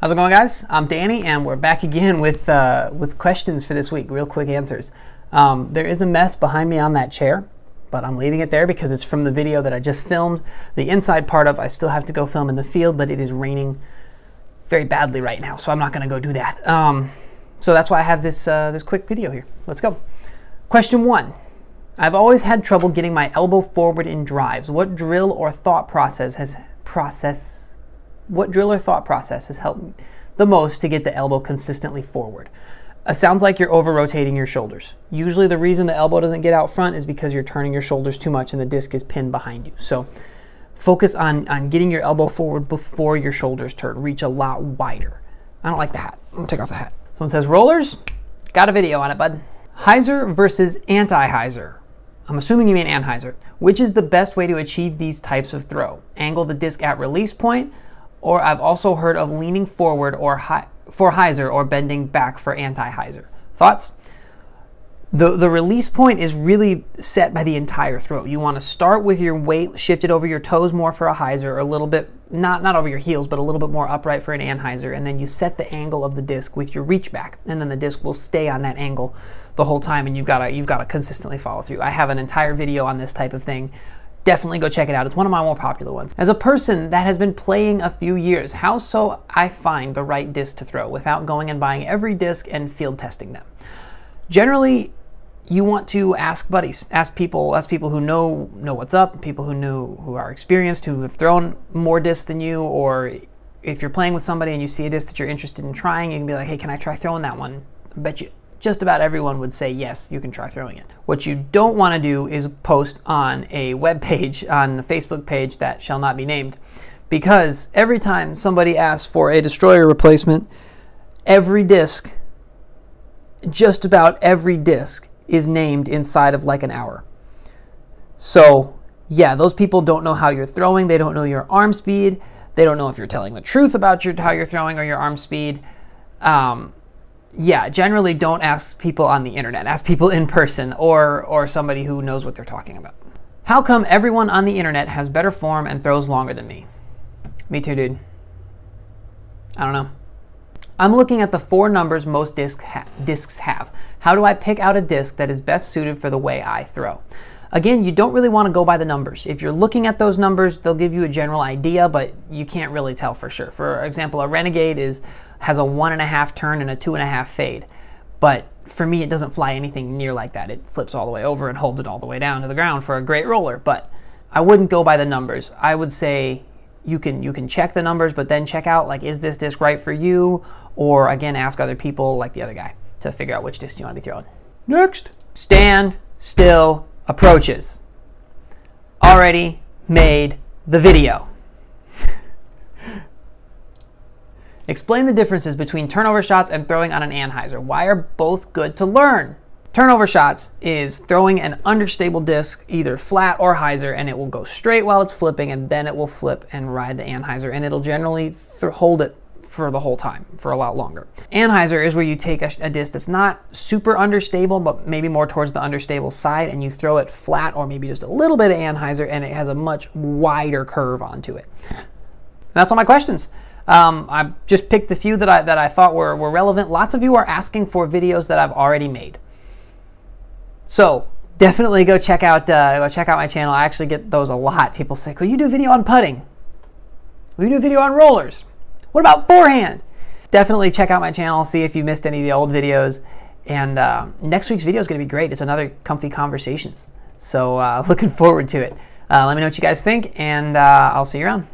How's it going, guys? I'm Danny, and we're back again with questions for this week, real quick answers. There is a mess behind me on that chair, but I'm leaving it there because it's from the video that I just filmed. The inside part of I still have to go film in the field, but it is raining very badly right now, so I'm not going to go do that. So that's why I have this quick video here. Let's go. Question 1. I've always had trouble getting my elbow forward in drives. What drill or thought process has helped the most to get the elbow consistently forward? Sounds like you're over-rotating your shoulders. Usually the reason the elbow doesn't get out front is because you're turning your shoulders too much and the disc is pinned behind you. So focus on getting your elbow forward before your shoulders turn. Reach a lot wider. I don't like the hat. I'm gonna take off the hat. Someone says, rollers? Got a video on it, bud. Hyzer versus AntiHeiser. I'm assuming you mean Anheuser. Which is the best way to achieve these types of throw? Angle the disc at release point, or I've also heard of leaning forward or for Hyzer or bending back for AntiHeiser. Thoughts? The release point is really set by the entire throw. You want to start with your weight shifted over your toes more for a Hyzer, or a little bit, not over your heels, but a little bit more upright for an Anheuser, and then you set the angle of the disc with your reach back, and then the disc will stay on that angle the whole time, and you've got to consistently follow through. I have an entire video on this type of thing. Definitely go check it out. It's one of my more popular ones. As a person that has been playing a few years, how so I find the right disc to throw without going and buying every disc and field testing them? Generally, you want to ask buddies, ask people who know what's up, people who are experienced, who have thrown more discs than you, or if you're playing with somebody and you see a disc that you're interested in trying, you can be like, hey, can I try throwing that one? I bet you just about everyone would say yes, you can try throwing it. What you don't want to do is post on a web page, on a Facebook page that shall not be named, because every time somebody asks for a destroyer replacement, every disc, just about every disc, is named inside of like an hour. So yeah, those people don't know how you're throwing, they don't know your arm speed, they don't know if you're telling the truth about how you're throwing or your arm speed. Yeah, generally don't ask people on the internet. Ask people in person or somebody who knows what they're talking about. How come everyone on the internet has better form and throws longer than me? Me too, dude. I don't know. I'm looking at the 4 numbers most discs have. How do I pick out a disc that is best suited for the way I throw? Again, you don't really want to go by the numbers. If you're looking at those numbers, they'll give you a general idea, but you can't really tell for sure. For example, a Renegade has a 1.5 turn and a 2.5 fade. But for me, it doesn't fly anything near like that. It flips all the way over and holds it all the way down to the ground for a great roller. But I wouldn't go by the numbers. I would say you can check the numbers, but then check out, like, is this disc right for you? Or again, ask other people like the other guy to figure out which disc you want to be throwing. Next. Stand still approaches. Already made the video. Explain the differences between turnover shots and throwing on an Anheuser. Why are both good to learn? Turnover shots is throwing an understable disc, either flat or Hyzer, and it will go straight while it's flipping, and then it will flip and ride the Anheuser, and it'll generally hold it for the whole time, for a lot longer. Anheuser is where you take a disc that's not super understable, but maybe more towards the understable side, and you throw it flat or maybe just a little bit of Anheuser, and it has a much wider curve onto it. And that's all my questions. I just picked the few that I thought were relevant. Lots of you are asking for videos that I've already made. So definitely go check out my channel. I actually get those a lot. People say, could you do a video on putting? Will you do a video on rollers? What about forehand? Definitely check out my channel, see if you missed any of the old videos. And next week's video is going to be great. It's another Comfy Conversations. So looking forward to it. Let me know what you guys think, and I'll see you around.